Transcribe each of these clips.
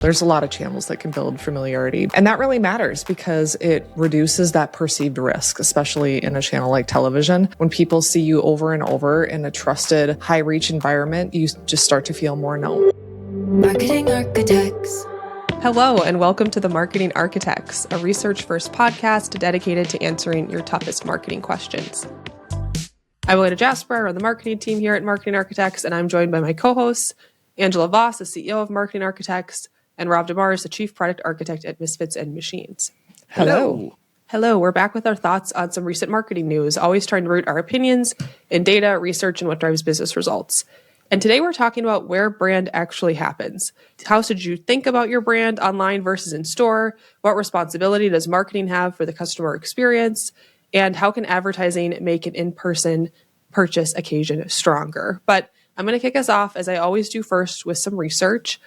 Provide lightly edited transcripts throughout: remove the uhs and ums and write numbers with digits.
There's a lot of channels that can build familiarity. And that really matters because it reduces that perceived risk, especially in a channel like television. When people see you over and over in a trusted, high-reach environment, you just start to feel more known. Marketing Architects. Hello, and welcome to the Marketing Architects, a research-first podcast dedicated to answering your toughest marketing questions. I'm Elena Jasper, I run the marketing team here at Marketing Architects, and I'm joined by my co-hosts, Angela Voss, the CEO of Marketing Architects, and Rob DeMars, the Chief Product Architect at Misfits and Machines. Hello. Hello, we're back with our thoughts on some recent marketing news, always trying to root our opinions in data, research, and what drives business results. And today we're talking about where brand actually happens. How should you think about your brand online versus in store? What responsibility does marketing have for the customer experience? And how can advertising make an in-person purchase occasion stronger? But I'm going to kick us off, as I always do first, with some research.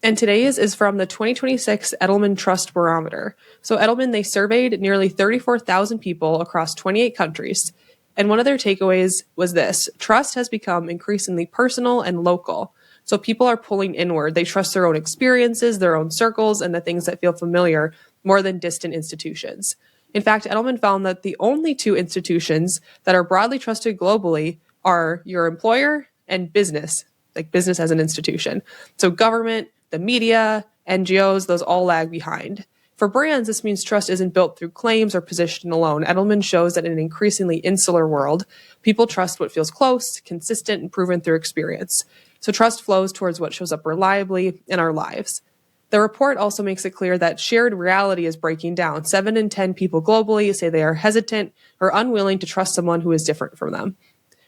And today's is from the 2026 Edelman Trust Barometer. So Edelman, they surveyed nearly 34,000 people across 28 countries. And one of their takeaways was this: trust has become increasingly personal and local. So people are pulling inward. They trust their own experiences, their own circles, and the things that feel familiar more than distant institutions. In fact, Edelman found that the only two institutions that are broadly trusted globally are your employer and business, like business as an institution. So government, the media, NGOs, those all lag behind. For brands, this means trust isn't built through claims or position alone. Edelman shows that in an increasingly insular world, people trust what feels close, consistent, and proven through experience. So trust flows towards what shows up reliably in our lives. The report also makes it clear that shared reality is breaking down. 7 in 10 people globally say they are hesitant or unwilling to trust someone who is different from them.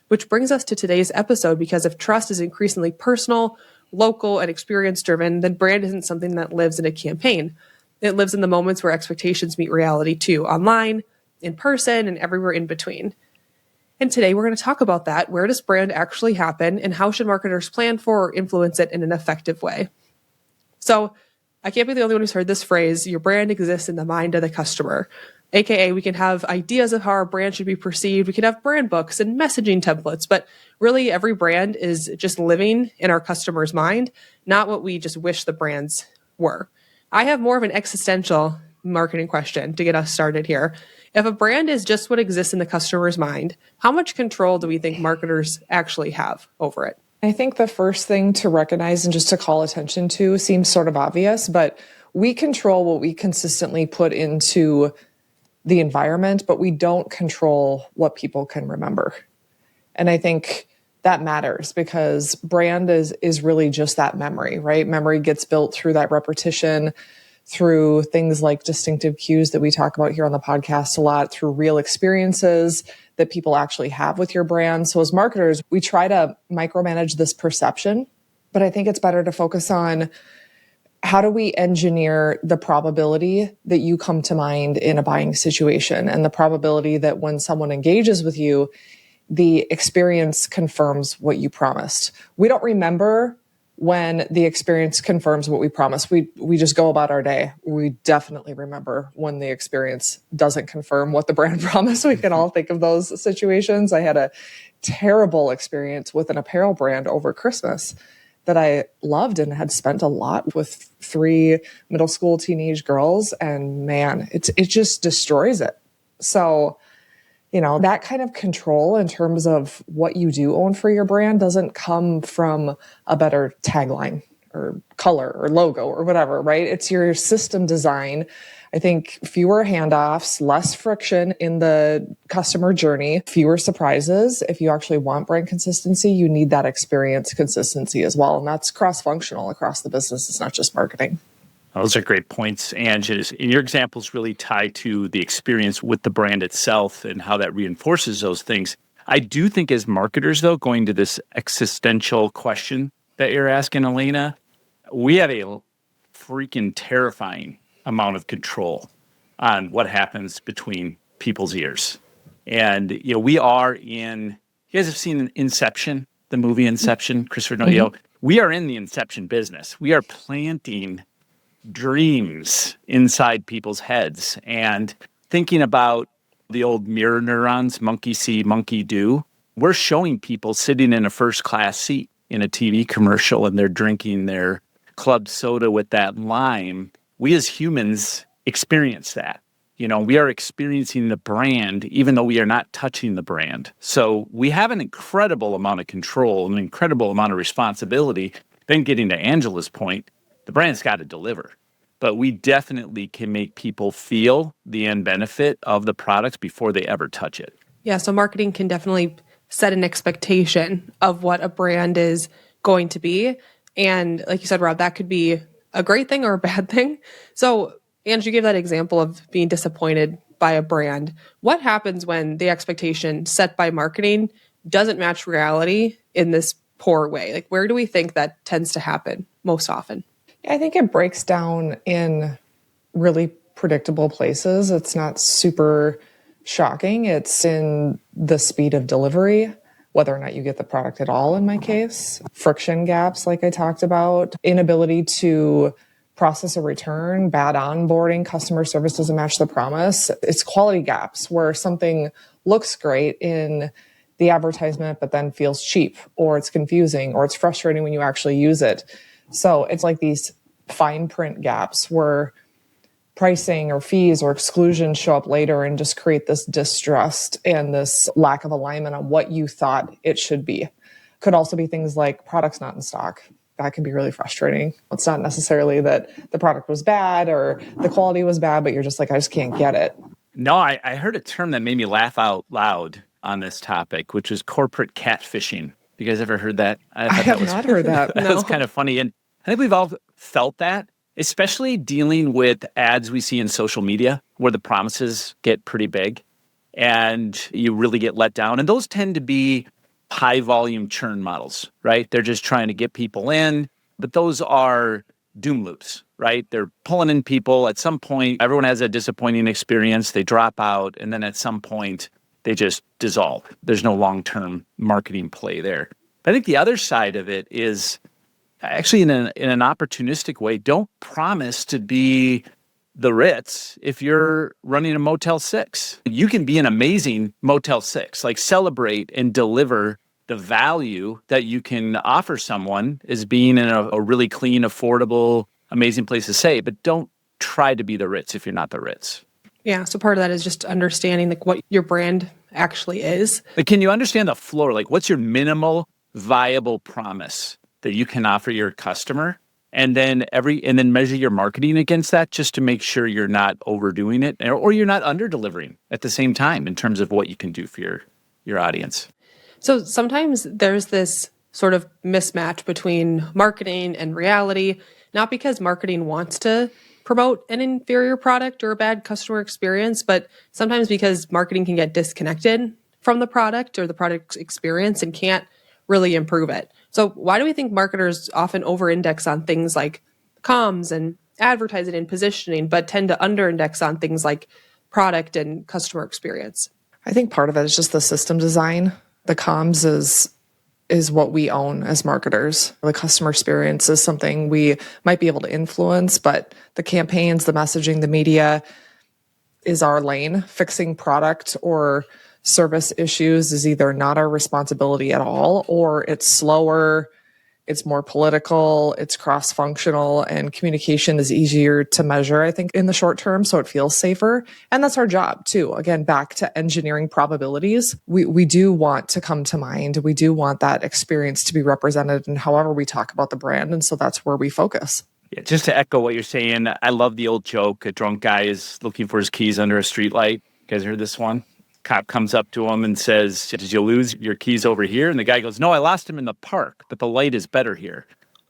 Which brings us to today's episode, because if trust is increasingly personal, local, and experience-driven, then brand isn't something that lives in a campaign. It lives in the moments where expectations meet reality too, online, in person, and everywhere in between. And today we're going to talk about that. Where does brand actually happen, and how should marketers plan for or influence it in an effective way? So I can't be the only one who's heard this phrase: your brand exists in the mind of the customer. AKA, we can have ideas of how our brand should be perceived. We can have brand books and messaging templates, but really every brand is just living in our customer's mind, not what we just wish the brands were. I have more of an existential marketing question to get us started here. If a brand is just what exists in the customer's mind, how much control do we think marketers actually have over it? I think the first thing to recognize and just to call attention to seems sort of obvious, but we control what we consistently put into the environment, but we don't control what people can remember. And I think that matters because brand is really just that memory, right? Memory gets built through that repetition, through things like distinctive cues that we talk about here on the podcast a lot, through real experiences that people actually have with your brand. So as marketers, we try to micromanage this perception, but I think it's better to focus on how do we engineer the probability that you come to mind in a buying situation, and the probability that when someone engages with you, the experience confirms what you promised. We don't remember when the experience confirms what we promised. We just go about our day. We definitely remember when the experience doesn't confirm what the brand promised. We can all think of those situations. I had a terrible experience with an apparel brand over Christmas that I loved and had spent a lot with 3 middle school teenage girls. And man, it just destroys it. So, that kind of control in terms of what you do own for your brand doesn't come from a better tagline or color or logo or whatever, right? It's your system design. I think fewer handoffs, less friction in the customer journey, fewer surprises. If you actually want brand consistency, you need that experience consistency as well. And that's cross-functional across the business. It's not just marketing. Those are great points, Ange. And your examples really tie to the experience with the brand itself and how that reinforces those things. I do think as marketers, though, going to this existential question that you're asking, Elena, we have a freaking terrifying amount of control on what happens between people's ears. And, we are you guys have seen Inception, the movie Inception, Christopher Nolan. We are in the Inception business. We are planting dreams inside people's heads and thinking about the old mirror neurons, monkey see, monkey do. We're showing people sitting in a first class seat in a TV commercial and they're drinking their club soda with that lime, we as humans experience that. We are experiencing the brand even though we are not touching the brand. So we have an incredible amount of control, an incredible amount of responsibility. Then getting to Angela's point, the brand's got to deliver. But we definitely can make people feel the end benefit of the products before they ever touch it. Yeah, so marketing can definitely set an expectation of what a brand is going to be. And like you said, Rob, that could be a great thing or a bad thing. So, Ange, you gave that example of being disappointed by a brand. What happens when the expectation set by marketing doesn't match reality in this poor way? Like, where do we think that tends to happen most often? I think it breaks down in really predictable places. It's not super shocking. It's in the speed of delivery, whether or not you get the product at all in my case, friction gaps like I talked about, inability to process a return, bad onboarding, customer service doesn't match the promise. It's quality gaps where something looks great in the advertisement but then feels cheap, or it's confusing, or it's frustrating when you actually use it. So it's like these fine print gaps where pricing or fees or exclusions show up later and just create this distrust and this lack of alignment on what you thought it should be. Could also be things like products not in stock. That can be really frustrating. It's not necessarily that the product was bad or the quality was bad, but you're just like, I just can't get it. No, I heard a term that made me laugh out loud on this topic, which is corporate catfishing. You guys ever heard that? I have not heard that. That was kind of funny. And I think we've all felt that, especially dealing with ads we see in social media where the promises get pretty big and you really get let down. And those tend to be high volume churn models, right? They're just trying to get people in, but those are doom loops, right? They're pulling in people. At some point, everyone has a disappointing experience. They drop out. And then at some point, they just dissolve. There's no long-term marketing play there. But I think the other side of it is actually in an opportunistic way, don't promise to be the Ritz if you're running a Motel 6. You can be an amazing Motel 6, like celebrate and deliver the value that you can offer someone as being in a really clean, affordable, amazing place to stay, but don't try to be the Ritz if you're not the Ritz. Yeah, so part of that is just understanding like what your brand actually is. Like, can you understand the floor? Like, what's your minimal viable promise that you can offer your customer? And then measure your marketing against that just to make sure you're not overdoing it or you're not under-delivering at the same time in terms of what you can do for your audience. So sometimes there's this sort of mismatch between marketing and reality, not because marketing wants to promote an inferior product or a bad customer experience, but sometimes because marketing can get disconnected from the product or the product experience and can't really improve it. So why do we think marketers often over-index on things like comms and advertising and positioning, but tend to under-index on things like product and customer experience? I think part of it is just the system design. The comms is what we own as marketers. The customer experience is something we might be able to influence, but the campaigns, the messaging, the media is our lane. Fixing product or service issues is either not our responsibility at all, or it's slower, it's more political, it's cross-functional, and communication is easier to measure, I think, in the short term, so it feels safer. And that's our job, too. Again, back to engineering probabilities. We do want to come to mind. We do want that experience to be represented in however we talk about the brand, and so that's where we focus. Yeah, just to echo what you're saying, I love the old joke, a drunk guy is looking for his keys under a streetlight. You guys heard this one? Cop comes up to him and says, did you lose your keys over here? And the guy goes, no, I lost them in the park, but the light is better here.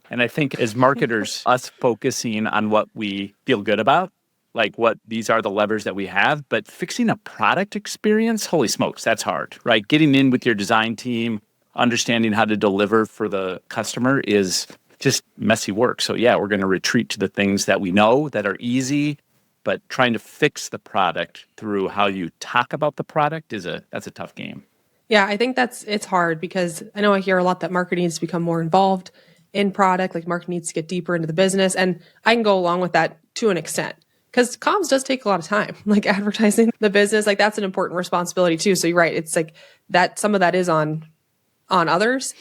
And I think as marketers, us focusing on what we feel good about, like what these are the levers that we have, but fixing a product experience, holy smokes, that's hard, right? Getting in with your design team, understanding how to deliver for the customer is just messy work. So yeah, we're going to retreat to the things that we know that are easy, but trying to fix the product through how you talk about the product that's a tough game. Yeah, I think it's hard because I know I hear a lot that marketing needs to become more involved in product, like marketing needs to get deeper into the business. And I can go along with that to an extent because comms does take a lot of time, like advertising the business, like that's an important responsibility too. So you're right. It's like that some of that is on others.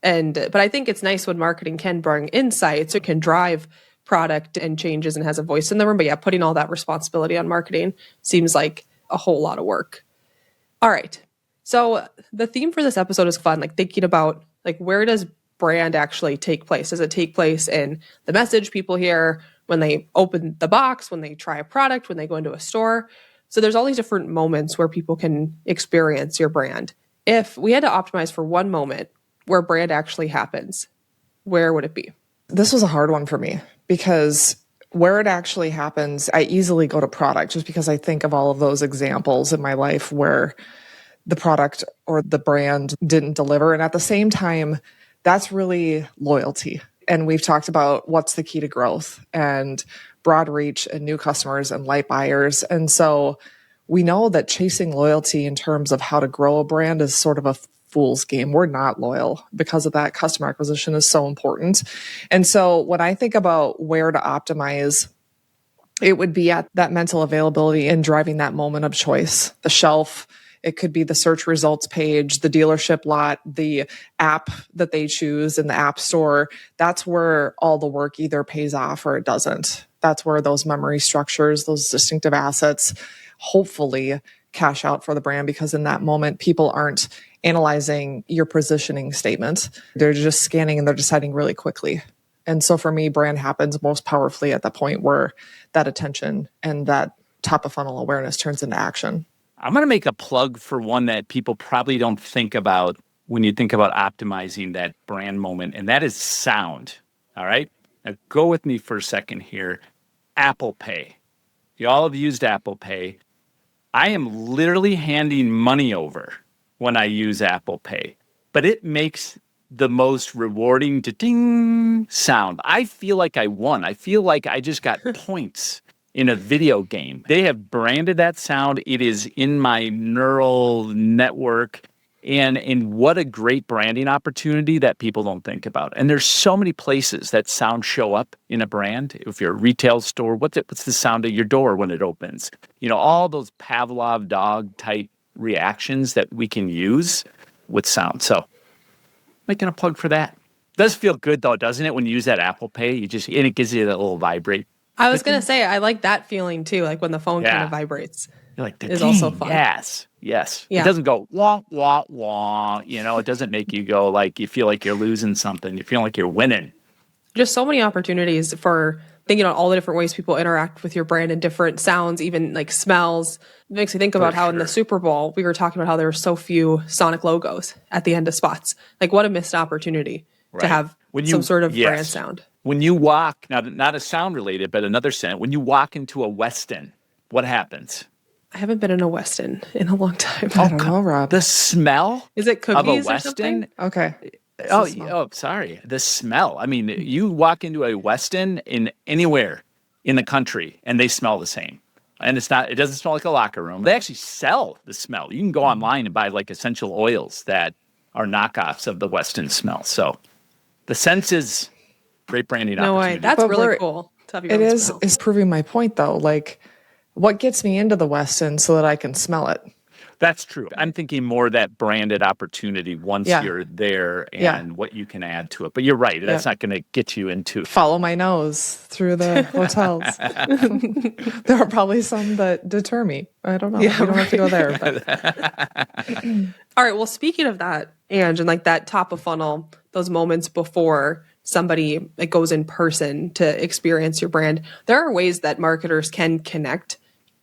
But I think it's nice when marketing can bring insights, it can drive product and changes and has a voice in the room. But yeah, putting all that responsibility on marketing seems like a whole lot of work. All right. So the theme for this episode is fun, like thinking about like where does brand actually take place? Does it take place in the message people hear when they open the box, when they try a product, when they go into a store? So there's all these different moments where people can experience your brand. If we had to optimize for one moment where brand actually happens, where would it be? This was a hard one for me because where it actually happens, I easily go to product just because I think of all of those examples in my life where the product or the brand didn't deliver. And at the same time, that's really loyalty. And we've talked about what's the key to growth and broad reach and new customers and light buyers. And so we know that chasing loyalty in terms of how to grow a brand is sort of a fool's game. We're not loyal because of that. Customer acquisition is so important. And so when I think about where to optimize, it would be at that mental availability and driving that moment of choice, the shelf. It could be the search results page, the dealership lot, the app that they choose in the app store. That's where all the work either pays off or it doesn't. That's where those memory structures, those distinctive assets, hopefully cash out for the brand, because in that moment, people aren't analyzing your positioning statement. They're just scanning and they're deciding really quickly. And so for me, brand happens most powerfully at the point where that attention and that top of funnel awareness turns into action. I'm going to make a plug for one that people probably don't think about when you think about optimizing that brand moment, and that is sound. All right? Now go with me for a second here. Apple Pay. You all have used Apple Pay. I am literally handing money over when I use Apple Pay, but it makes the most rewarding ding sound. I feel like I won. I feel like I just got points in a video game. They have branded that sound. It is in my neural network. And what a great branding opportunity that people don't think about. And there's so many places that sound show up in a brand. If you're a retail store, what's the sound of your door when it opens? You know, all those Pavlov dog type reactions that we can use with sound. So making a plug for that. Does feel good though, doesn't it? When you use that Apple Pay, and it gives you that little vibrate. I was going to say, I like that feeling too, like when the phone kind of vibrates. You're like, is also fun. Yes. Yeah. It doesn't go wah, wah, wah. It doesn't make you go like you feel like you're losing something. You feel like you're winning. Just so many opportunities for thinking about all the different ways people interact with your brand and different sounds, even like smells. It makes me think about how in the Super Bowl, we were talking about how there were so few Sonic logos at the end of spots. Like what a missed opportunity to have some sort of brand sound. When you walk, now not a sound related, but another sound, when you walk into a Westin, what happens? I haven't been in a Westin in a long time. I don't know, Rob. The smell is it cookies of a or something? Okay. Sorry. The smell. I mean, you walk into a Westin in anywhere in the country and they smell the same. And it doesn't smell like a locker room. They actually sell the smell. You can go online and buy like essential oils that are knockoffs of the Westin smell. So the sense is great branding opportunity. That's really cool. To have your own smell. Is proving my point though. Like what gets me into the Westin so that I can smell it? That's true. I'm thinking more that branded opportunity once you're there and what you can add to it. But you're right. That's not going to get you into... Follow my nose through the hotels. There are probably some that deter me. I don't know. You don't have to go there. But. All right. Well, speaking of that, Ange, and like that top of funnel, those moments before somebody goes in person to experience your brand, there are ways that marketers can connect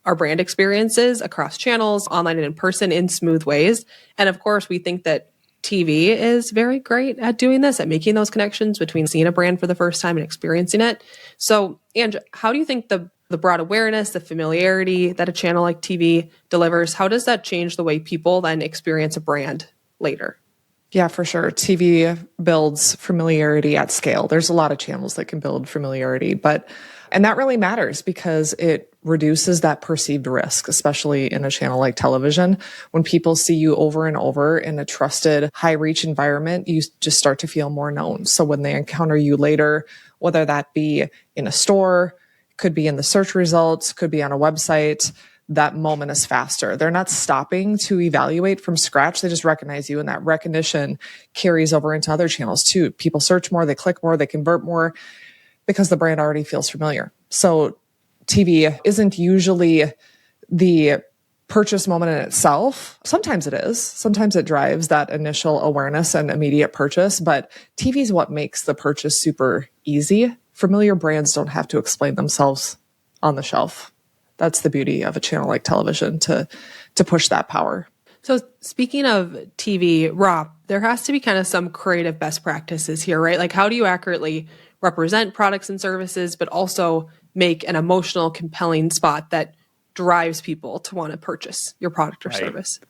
our brand experiences across channels, online and in person, in smooth ways. And of course, we think that TV is very great at doing this, at making those connections between seeing a brand for the first time and experiencing it. So, Ange, how do you think the broad awareness, the familiarity that a channel like TV delivers, how does that change the way people then experience a brand later? Yeah, for sure. TV builds familiarity at scale. There's a lot of channels that can build familiarity, and that really matters because it reduces that perceived risk, especially in a channel like television. When people see you over and over in a trusted, high reach environment, you just start to feel more known. So when they encounter you later, whether that be in a store, could be in the search results, could be on a website, that moment is faster. They're not stopping to evaluate from scratch. They just recognize you, and that recognition carries over into other channels too. People search more, they click more, they convert more because the brand already feels familiar. So TV isn't usually the purchase moment in itself. Sometimes it is. Sometimes it drives that initial awareness and immediate purchase, but TV is what makes the purchase super easy. Familiar brands don't have to explain themselves on the shelf. That's the beauty of a channel like television, to push that power. So speaking of TV, Rob, there has to be kind of some creative best practices here, right? Like, how do you accurately represent products and services, but also make an emotional, compelling spot that drives people to want to purchase your product or service?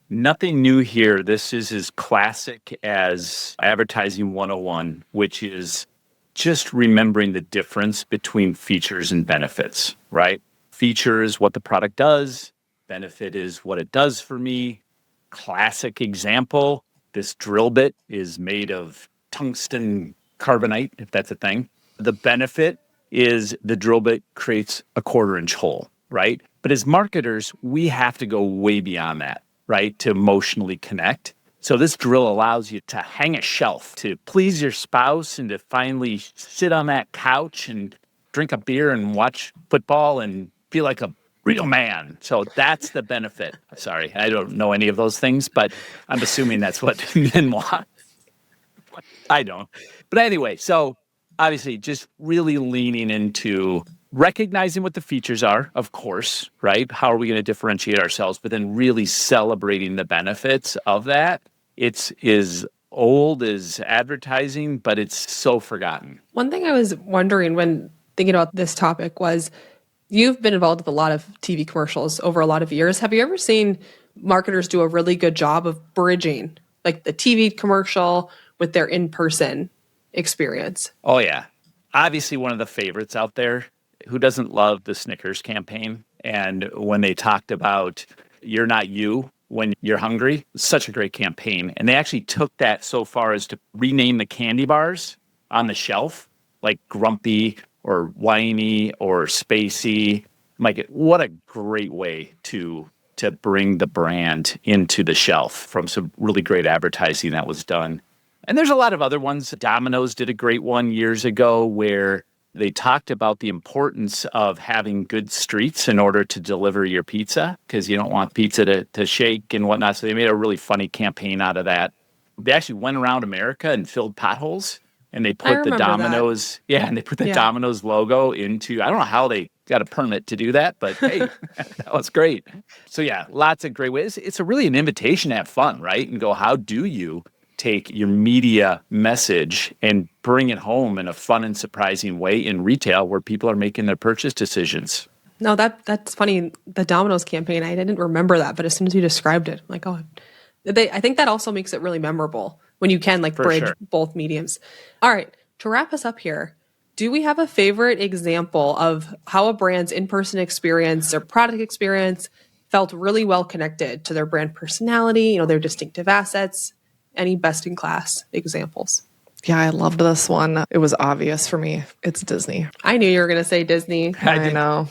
Nothing new here. This is as classic as advertising 101, which is just remembering the difference between features and benefits, right? Feature is what the product does. Benefit is what it does for me. Classic example, this drill bit is made of tungsten carbonate, if that's a thing. The benefit is the drill bit creates a 1/4-inch hole, right? But as marketers, we have to go way beyond that, right? To emotionally connect. So this drill allows you to hang a shelf, to please your spouse, and to finally sit on that couch and drink a beer and watch football and feel like a real man. So that's the benefit. Sorry, I don't know any of those things, but I'm assuming that's what men want. I don't. But anyway, so obviously just really leaning into recognizing what the features are, of course, right? How are we going to differentiate ourselves? But then really celebrating the benefits of that. It's as old as advertising, but it's so forgotten. One thing I was wondering when thinking about this topic was, you've been involved with a lot of TV commercials over a lot of years. Have you ever seen marketers do a really good job of bridging like the TV commercial with their in-person experience? Oh, yeah. Obviously, one of the favorites out there. Who doesn't love the Snickers campaign? And when they talked about you're not you when you're hungry, such a great campaign. And they actually took that so far as to rename the candy bars on the shelf, like Grumpy or Whiny or Spacey. Like, what a great way to bring the brand into the shelf from some really great advertising that was done. And there's a lot of other ones. Domino's did a great one years ago where they talked about the importance of having good streets in order to deliver your pizza, because you don't want pizza to shake and whatnot. So they made a really funny campaign out of that. They actually went around America and filled potholes, and they put the Domino's, and they put the Domino's logo into, I don't know how they got a permit to do that, but hey, that was great. So yeah, lots of great ways. It's really an invitation to have fun, right? And go, how do you take your media message and bring it home in a fun and surprising way in retail where people are making their purchase decisions? No, that's funny. The Domino's campaign, I didn't remember that, but as soon as you described it, I'm like, oh, I think that also makes it really memorable when you can like bridge both mediums. All right, to wrap us up here, do we have a favorite example of how a brand's in-person experience or product experience felt really well connected to their brand personality, their distinctive assets? Any best-in-class examples? Yeah, I loved this one. It was obvious for me. It's Disney. I knew you were going to say Disney. I know.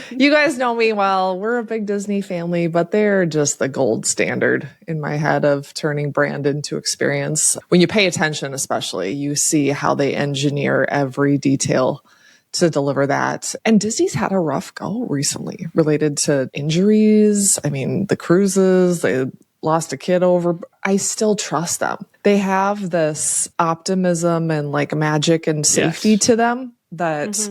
You guys know me well. We're a big Disney family, but they're just the gold standard in my head of turning brand into experience. When you pay attention, especially, you see how they engineer every detail to deliver that. And Disney's had a rough go recently related to injuries. I mean, the cruises, they lost a kid over. I still trust them. They have this optimism and like magic and safety to them that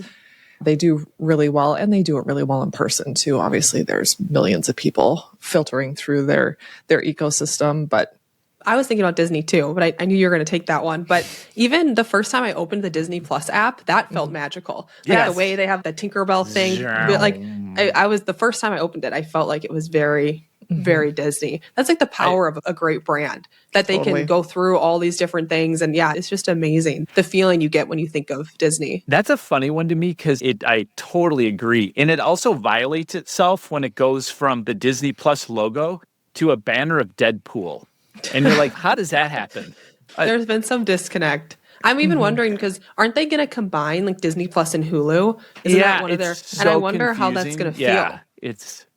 they do really well, and they do it really well in person too. Obviously, there's millions of people filtering through their ecosystem, but I was thinking about Disney too, but I knew you were going to take that one. But even the first time I opened the Disney Plus app, that felt magical. Like the way they have the Tinkerbell thing. Like I was the first time I opened it, I felt like it was very Disney. That's like the power of a great brand, that they can go through all these different things. And yeah, it's just amazing. The feeling you get when you think of Disney. That's a funny one to me because I totally agree. And it also violates itself when it goes from the Disney Plus logo to a banner of Deadpool. And you're like, how does that happen? There's been some disconnect. I'm even wondering, because aren't they going to combine like Disney Plus and Hulu? Isn't that one of their? So and I wonder confusing. how that's going to feel.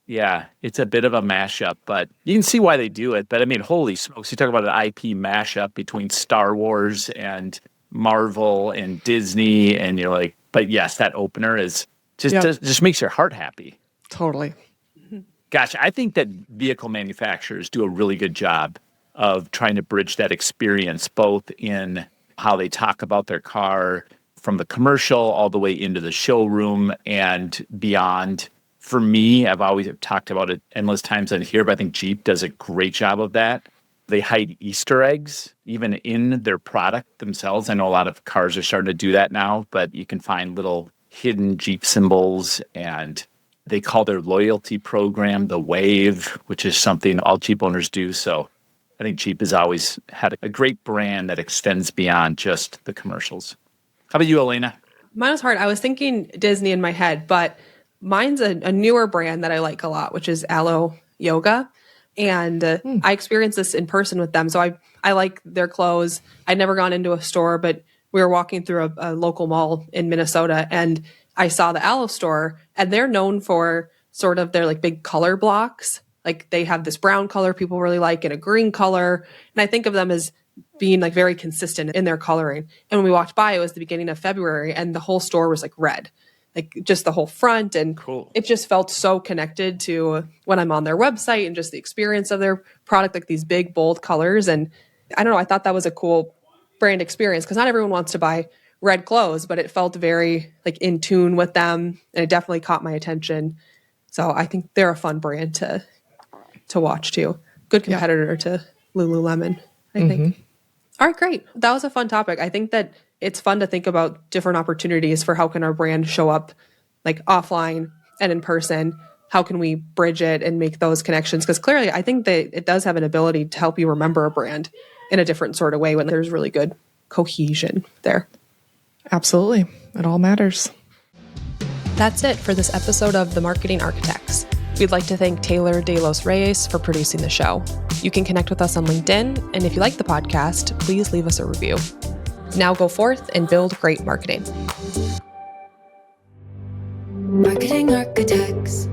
Yeah, it's a bit of a mashup, but you can see why they do it. But I mean, holy smokes, you talk about an IP mashup between Star Wars and Marvel and Disney, and you're like, but yes, that opener is just makes your heart happy. Totally. Gosh, I think that vehicle manufacturers do a really good job of trying to bridge that experience, both in how they talk about their car from the commercial all the way into the showroom and beyond. For me, I've always talked about it endless times on here, but I think Jeep does a great job of that. They hide Easter eggs even in their product themselves. I know a lot of cars are starting to do that now, but you can find little hidden Jeep symbols, and they call their loyalty program the Wave, which is something all Jeep owners do. So I think Jeep has always had a great brand that extends beyond just the commercials. How about you, Elena? Mine was hard. I was thinking Disney in my head, but mine's a newer brand that I like a lot, which is Alo Yoga. And I experienced this in person with them. So I like their clothes. I'd never gone into a store, but we were walking through a local mall in Minnesota, and I saw the Aloe store, and they're known for sort of their like big color blocks. Like they have this brown color people really like and a green color. And I think of them as being like very consistent in their coloring. And when we walked by, it was the beginning of February, and the whole store was like red, like just the whole front. And Cool. It just felt so connected to when I'm on their website and just the experience of their product, like these big, bold colors. And I don't know, I thought that was a cool brand experience because not everyone wants to buy red clothes, but it felt very like in tune with them, and it definitely caught my attention. So I think they're a fun brand to watch too. Good competitor to Lululemon, I think. All right, great. That was a fun topic. I think that it's fun to think about different opportunities for how can our brand show up like offline and in person. How can we bridge it and make those connections? Because clearly I think that it does have an ability to help you remember a brand in a different sort of way when there's really good cohesion there. Absolutely. It all matters. That's it for this episode of The Marketing Architects. We'd like to thank Taylor De Los Reyes for producing the show. You can connect with us on LinkedIn, and if you like the podcast, please leave us a review. Now go forth and build great marketing. Marketing Architects.